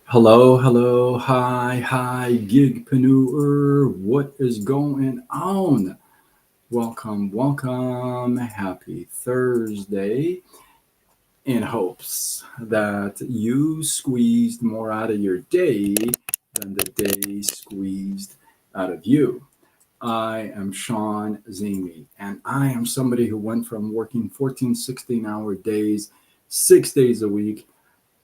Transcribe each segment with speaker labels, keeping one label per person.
Speaker 1: Hello, hello, hi, gigpreneur. What is going on? Welcome. Happy Thursday. In hopes that you squeezed more out of your day than the day squeezed out of you. I am Sean Zimi, and I am somebody who went from working 14, 16-hour days, 6 days a week,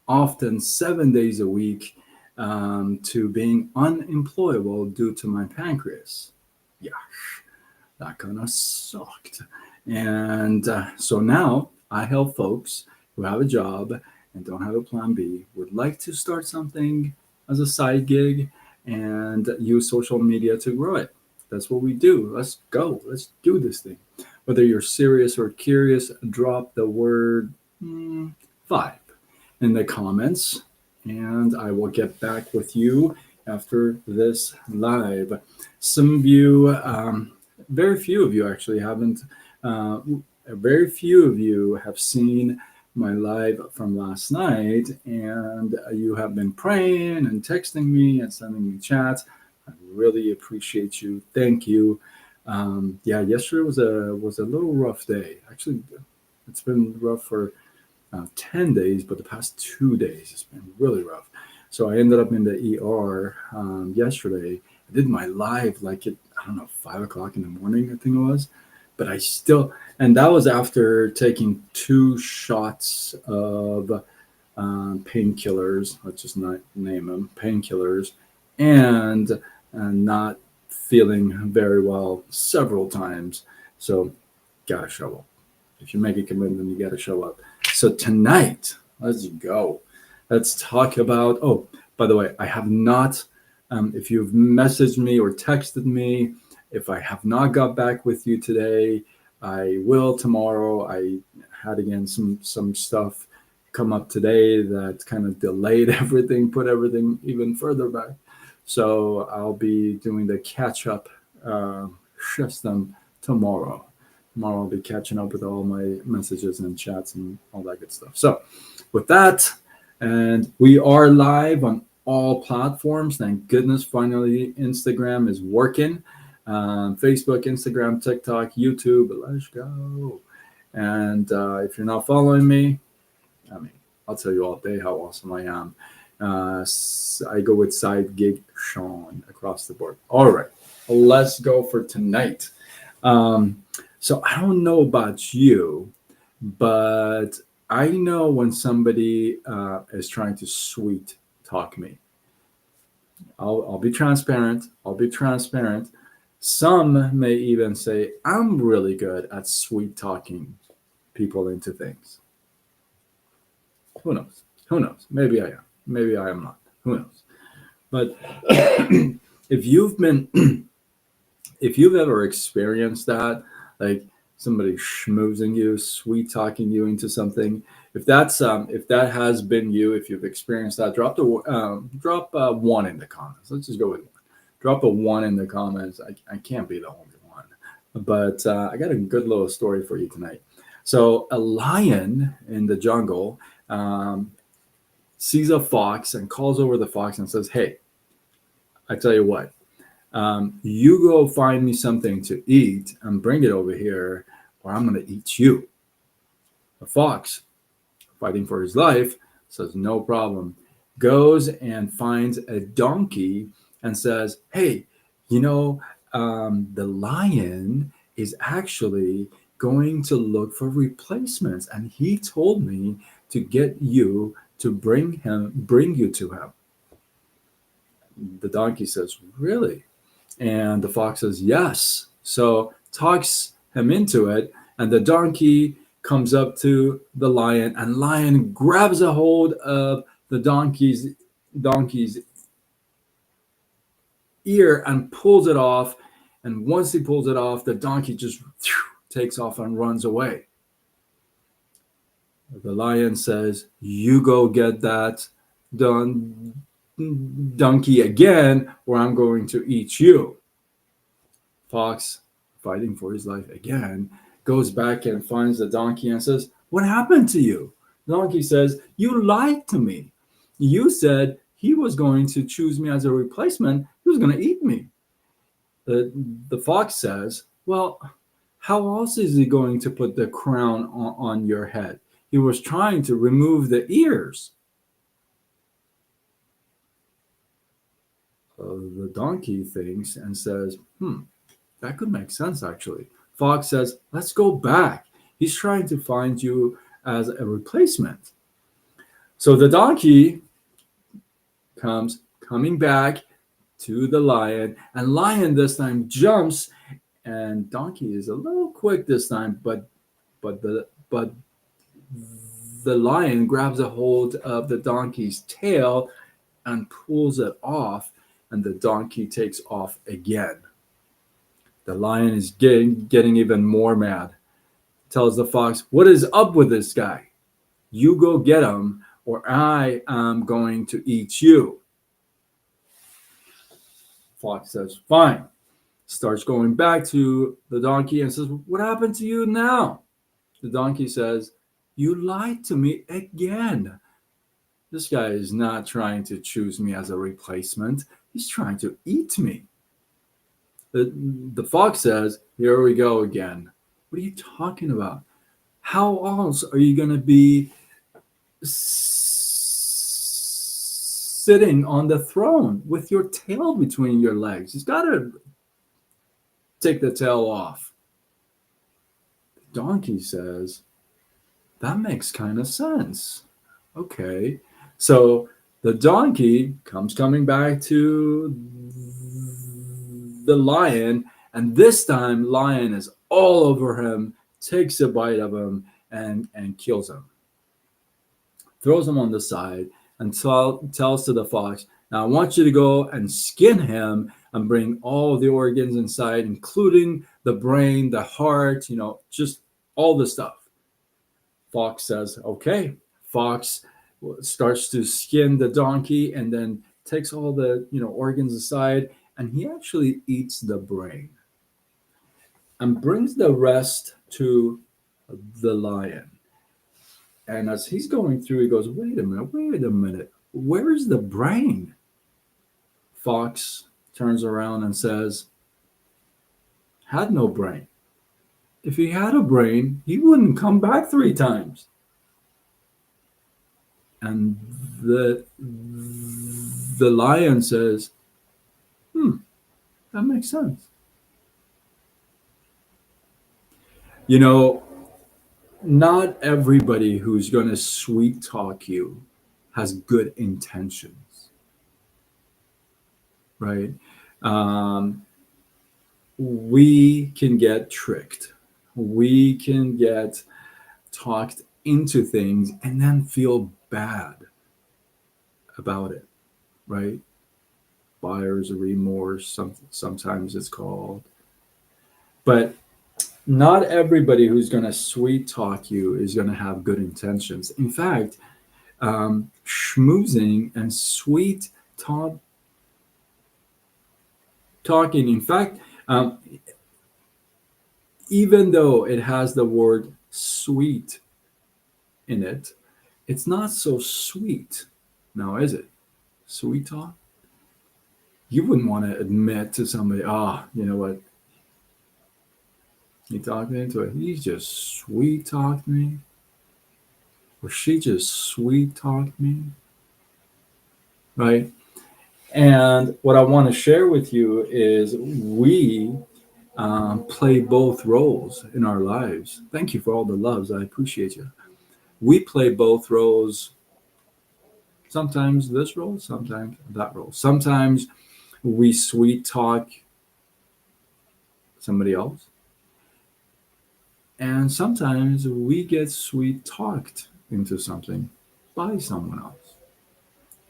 Speaker 1: often 7 days a week, to being unemployable due to my pancreas. Yeah, that kind of sucked. And so now I help folks who have a job and don't have a plan B, would like to start something as a side gig and use social media to grow it. That's what we do. Let's go. Let's do this thing. Whether you're serious or curious, drop the word five in the comments, and I will get back with you after this live. Some of you, very few of you actually haven't, very few of you have seen my live from last night, and you have been praying and texting me and sending me chats. I really appreciate you. Thank you. Yeah, yesterday was a little rough day. Actually, it's been rough for 10 days, but the past 2 days has been really rough. So I ended up in the ER yesterday. I did my live like at, I don't know, 5 o'clock in the morning, I think it was. But I still, and that was after taking 2 shots of painkillers, let's just not name them, painkillers, and not feeling very well several times. So, gotta show up. If you make a commitment, you gotta show up. So tonight, let's go. Let's talk about. Oh, by the way, I have not. If you've messaged me or texted me, if I have not got back with you today, I will tomorrow. I had again some stuff come up today that kind of delayed everything, put everything even further back. So I'll be doing the catch up system tomorrow. Tomorrow I'll be catching up with all my messages and chats and all that good stuff. So, with that, and we are live on all platforms. Thank goodness, finally, Instagram is working. Facebook, Instagram, TikTok, YouTube. Let's go. And if you're not following me, I mean, I'll tell you all day how awesome I am. I go with side gig Sean across the board. All right, let's go for tonight. So I don't know about you, but I know when somebody is trying to sweet talk me. I'll be transparent. I'll be transparent. Some may even say I'm really good at sweet talking people into things. Who knows? Who knows? Maybe I am. Maybe I am not. Who knows? But if you've been, if you've ever experienced that, like somebody schmoozing you, sweet talking you into something, if that has been you, if you've experienced that, drop one in the comments. Let's just go with one. Drop a one in the comments. I can't be the only one, but I got a good little story for you tonight. So a lion in the jungle sees a fox and calls over the fox and says, "Hey, I tell you what, you go find me something to eat and bring it over here, or I'm going to eat you." The fox, fighting for his life, says, "No problem." Goes and finds a donkey and says, "Hey, you know, the lion is actually going to look for replacements, and he told me to get you to bring you to him." The donkey says, "Really?" And the fox says, "Yes." So talks him into it, and the donkey comes up to the lion, and lion grabs a hold of the donkey's ear and pulls it off. And once he pulls it off, the donkey just takes off and runs away. The lion says, "You go get that donkey again, or I'm going to eat you." Fox, fighting for his life again, goes back and finds the donkey and says, "What happened to you?" The donkey says, "You lied to me. You said he was going to choose me as a replacement, he was going to eat me. The, the fox says, well, how else is he going to put the crown on your head? He was trying to remove the ears. The donkey thinks and says, that could make sense actually. Fox says, let's go back. He's trying to find you as a replacement. So the donkey coming back to the lion, and lion this time jumps, and donkey is a little quick this time, but the lion grabs a hold of the donkey's tail and pulls it off, and the donkey takes off again. The lion is getting even more mad. Tells the fox, what is up with this guy? You go get him, or I am going to eat you. Fox says, fine. Starts going back to the donkey and says, what happened to you now? The donkey says, you lied to me again. This guy is not trying to choose me as a replacement. He's trying to eat me. The fox says, here we go again. What are you talking about? How else are you going to be sitting on the throne with your tail between your legs? He's got to take the tail off. The donkey says, that makes kind of sense. Okay. So the donkey coming back to the lion, and this time lion is all over him, takes a bite of him, and kills him. Throws him on the side and tells to the fox, now I want you to go and skin him and bring all the organs inside, including the brain, the heart, just all the stuff. Fox says, okay. Fox starts to skin the donkey and then takes all the organs aside, and he actually eats the brain and brings the rest to the lion. And as he's going through, he goes, wait a minute, where's the brain? Fox turns around and says, had no brain. If he had a brain, he wouldn't come back 3 times. And the lion says, that makes sense. Not everybody who's going to sweet talk you has good intentions, right? We can get tricked. We can get talked into things and then feel bad about it, right? Buyer's remorse, sometimes it's called. But not everybody who's going to sweet talk you is going to have good intentions. In fact, schmoozing and sweet talking, in fact, even though it has the word sweet in it, it's not so sweet. Now, is it? Sweet talk? You wouldn't want to admit to somebody, you know what? He talked me into it. He just sweet talked me. Or she just sweet talked me. Right? And what I want to share with you is we play both roles in our lives. Thank you for all the loves. I appreciate you. We play both roles. Sometimes this role, sometimes that role. Sometimes we sweet talk somebody else. And sometimes we get sweet talked into something by someone else.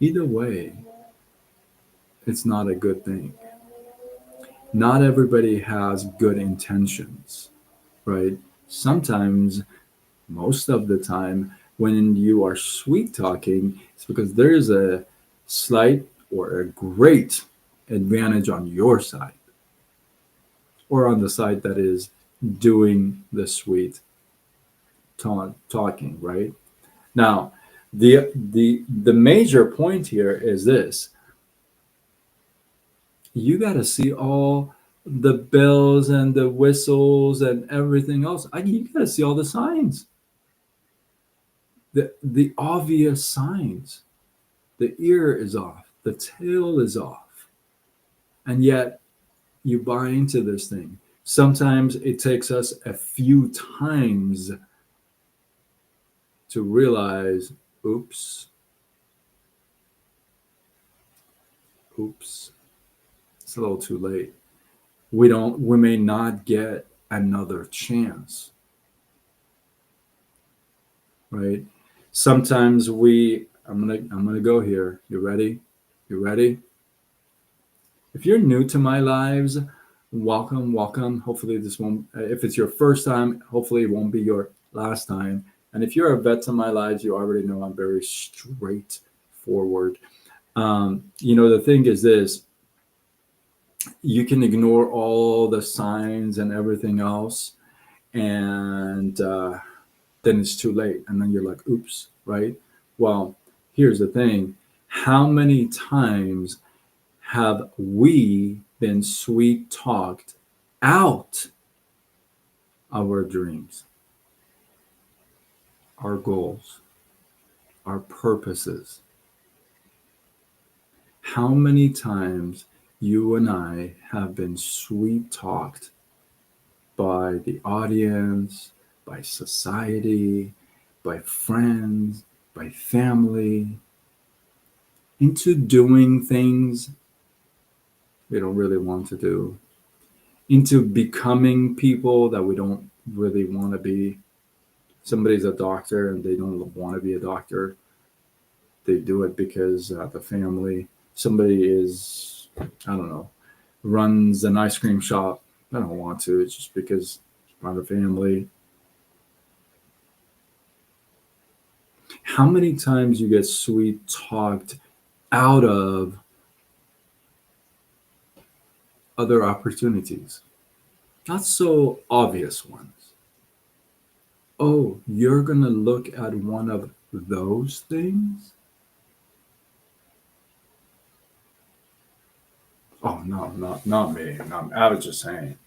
Speaker 1: Either way, it's not a good thing. Not everybody has good intentions, right? Sometimes, most of the time, when you are sweet talking, it's because there is a slight or a great advantage on your side, or on the side that is doing the sweet talking, right? Now, The major point here is this: you got to see all the bells and the whistles and everything else. You got to see all the signs, the obvious signs. The ear is off, the tail is off, and yet you buy into this thing. Sometimes it takes us a few times to realize, oops, oops, it's a little too late. We may not get another chance, right? Sometimes I'm gonna go here. You ready? You ready? If you're new to my lives, welcome, welcome. Hopefully this won't, if it's your first time, hopefully it won't be your last time. And if you're a vet to my lives, you already know I'm very straightforward. The thing is this: you can ignore all the signs and everything else, and then it's too late. And then you're like, oops, right? Well, here's the thing: how many times have we been sweet talked out of our dreams, our goals, our purposes? How many times you and I have been sweet talked by the audience, by society, by friends, by family, into doing things we don't really want to do, into becoming people that we don't really want to be. Somebody's a doctor and they don't want to be a doctor. They do it because the family. Somebody is, I don't know, runs an ice cream shop. I don't want to. It's just because it's part of the family. How many times you get sweet talked out of other opportunities? Not so obvious ones. Oh, you're going to look at one of those things? Oh, no, not me. I was just saying.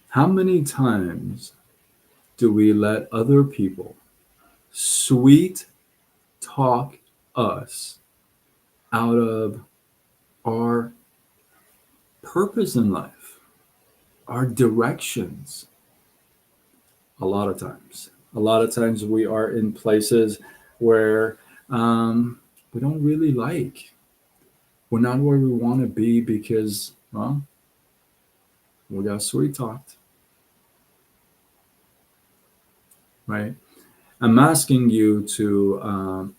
Speaker 1: How many times do we let other people sweet talk us out of our purpose in life, our directions? A lot of times. A lot of times we are in places where we don't really like. We're not where we want to be because, well, we got sweet talked, right? I'm asking you to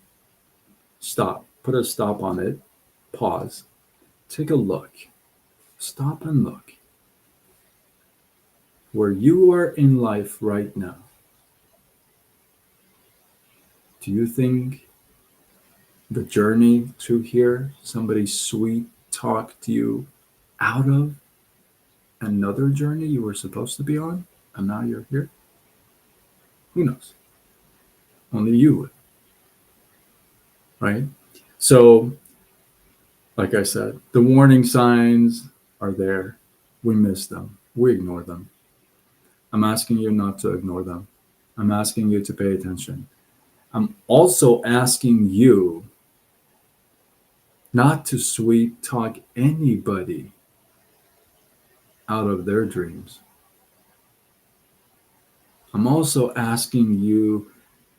Speaker 1: stop, put a stop on it, pause, take a look, stop and look. Where you are in life right now, do you think the journey to here, somebody sweet talked you out of another journey you were supposed to be on, and now you're here? Who knows? Only you would, right? So, like I said, the warning signs are there. We miss them. We ignore them. I'm asking you not to ignore them. I'm asking you to pay attention. I'm also asking you not to sweet talk anybody out of their dreams. I'm also asking you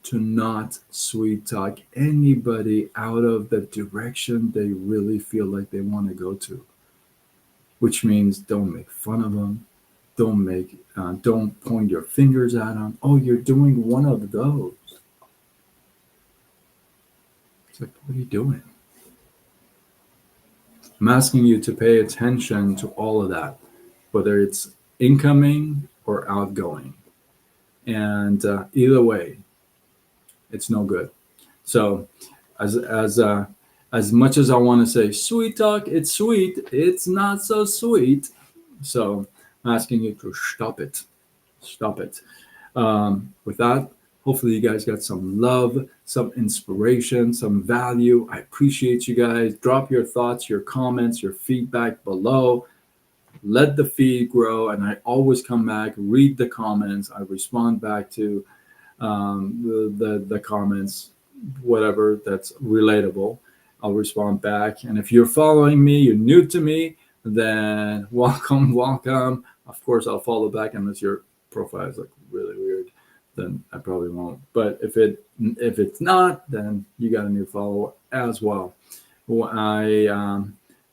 Speaker 1: to not sweet talk anybody out of the direction they really feel like they want to go to, which means don't make fun of them. Don't point your fingers at them. Oh, you're doing one of those. It's like, what are you doing? I'm asking you to pay attention to all of that, whether it's incoming or outgoing. And either way, it's no good. So, as much as I want to say sweet talk, it's sweet. It's not so sweet. So, I'm asking you to stop it. Stop it. With that, Hopefully, you guys got some love, some inspiration, some value. I appreciate you guys. Drop your thoughts, your comments, your feedback below. Let the feed grow, and I always come back, read the comments. I respond back to the comments, whatever that's relatable. I'll respond back. And if you're following me, you're new to me, then welcome, welcome. Of course, I'll follow back unless your profile is like really weird, then I probably won't. But if it's not, then you got a new follower as well.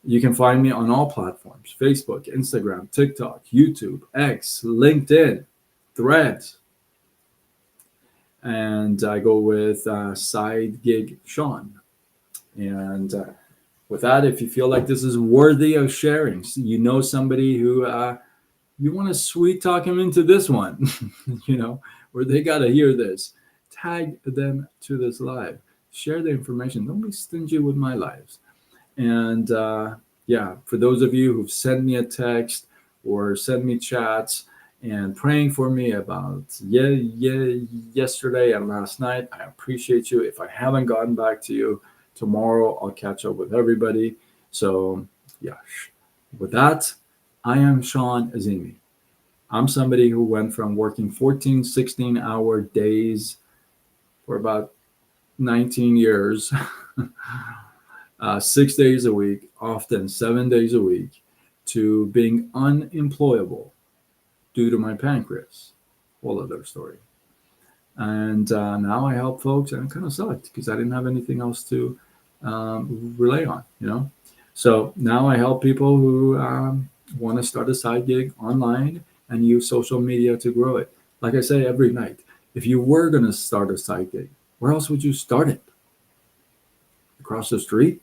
Speaker 1: You can find me on all platforms: Facebook, Instagram, TikTok, YouTube, X, LinkedIn, Threads, and I go with Side Gig Sean. And with that, if you feel like this is worthy of sharing, you know somebody who you want to sweet talk him into this one, where they got to hear this, tag them to this live, share the information. Don't be stingy with my lives. And for those of you who've sent me a text or sent me chats and praying for me about yesterday and last night, I appreciate you. If I haven't gotten back to you, tomorrow I'll catch up with everybody. So with that, I am Sean Azimi. I'm somebody who went from working 14, 16-hour days for about 19 years, 6 days a week, often 7 days a week, to being unemployable due to my pancreas. Whole other story. And now I help folks, and it kind of sucked because I didn't have anything else to rely on, So now I help people who want to start a side gig online and use social media to grow it. Like I say every night, if you were going to start a side gig, where else would you start it? Across the street?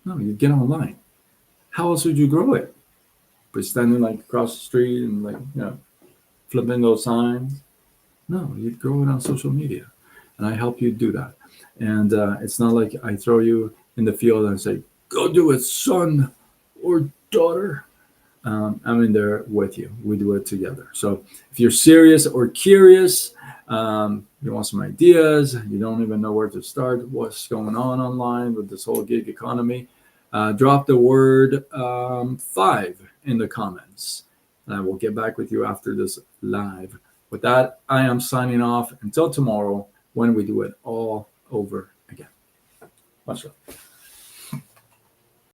Speaker 1: No, you'd get online. How else would you grow it? By standing like across the street and flipping those signs? No, you'd grow it on social media. And I help you do that. And it's not like I throw you in the field and say, go do it, son or daughter. I'm in there with you. We do it together. So if you're serious or curious, you want some ideas, you don't even know where to start, what's going on online with this whole gig economy, drop the word 5 in the comments. And I will get back with you after this live. With that, I am signing off until tomorrow when we do it all over again. Much love.